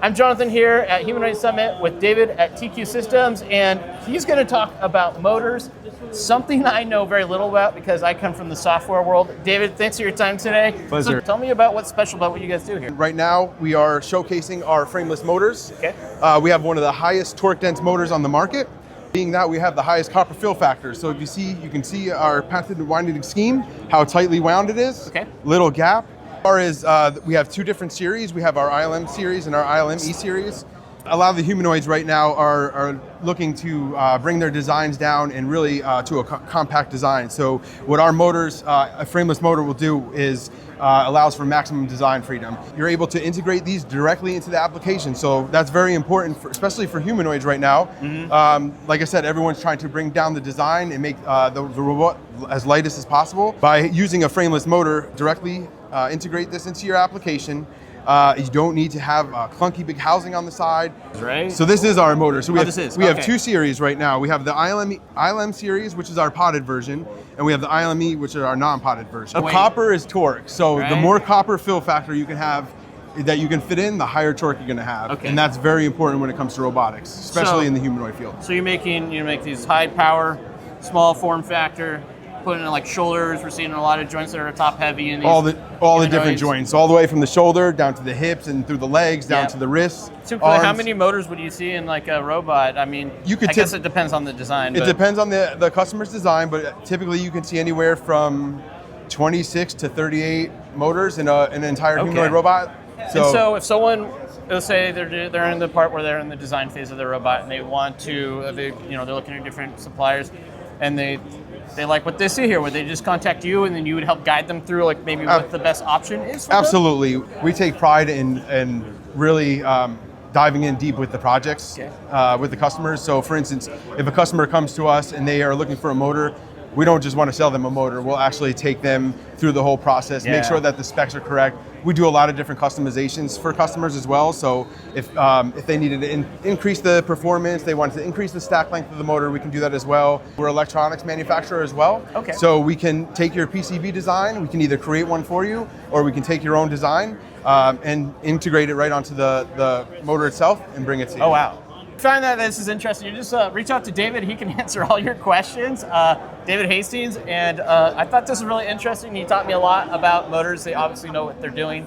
I'm Jonathan here at Humanoids Summit with David at TQ Systems, and he's going to talk about motors, something I know very little about because I come from the software world. David, thanks for your time today. Pleasure. So tell me about what's special about what you guys do here. Right now, we are showcasing our frameless motors. Okay. We have one of the highest torque dense motors on the market. Being that we have the highest copper fill factor. So if you can see our patented winding scheme, how tightly wound it is. Okay. Little gap. We have two different series. We have our ILM series and our ILM E series. A lot of the humanoids right now are looking to bring their designs down and really to a compact design. So what our motors, a frameless motor will do is allows for maximum design freedom. You're able to integrate these directly into the application. So that's very important, especially for humanoids right now. Mm-hmm. Like I said, everyone's trying to bring down the design and make the robot as light as possible. By using a frameless motor, directly integrate this into your application. You don't need to have a clunky big housing on the side. Right. So this is our motor. So we have Okay. two series right now. We have the ILM series, which is our potted version, and we have the ILME, which is our non-potted version. Wait. Copper is torque. So Right. the more copper fill factor you can have, that you can fit in, the higher torque you're going to have. Okay. And that's very important when it comes to robotics, especially in the humanoid field. So you make these high power, small form factor, putting in like shoulders. We're seeing a lot of joints that are top heavy in these All the different humanoids. joints, all the way from the shoulder down to the hips and through the legs, down Yeah. to the wrists. Typically, how arms. many motors would you see in like a robot? I mean, You could I guess it depends on the design. It but depends on the customer's design, but typically you can see anywhere from 26 to 38 motors in an entire Okay. humanoid robot. And so if someone, let's say they're in the part where they're in the design phase of their robot and they want to, they're looking at different suppliers, and they like what they see here. Would they just contact you and then you would help guide them through like maybe what the best option is for them? Absolutely. We take pride in really diving in deep with the projects, with the customers. So for instance, if a customer comes to us and they are looking for a motor, we don't just want to sell them a motor. We'll actually take them through the whole process, make sure that the specs are correct. We do a lot of different customizations for customers as well. So if they needed to increase the performance, they wanted to increase the stack length of the motor, we can do that as well. We're an electronics manufacturer as well. Okay. So we can take your PCB design, we can either create one for you, or we can take your own design and integrate it right onto the motor itself and bring it to you. Oh, wow. If you find that this is interesting, you just reach out to David. He can answer all your questions. David Hastings, and I thought this was really interesting. He taught me a lot about motors. They obviously know what they're doing.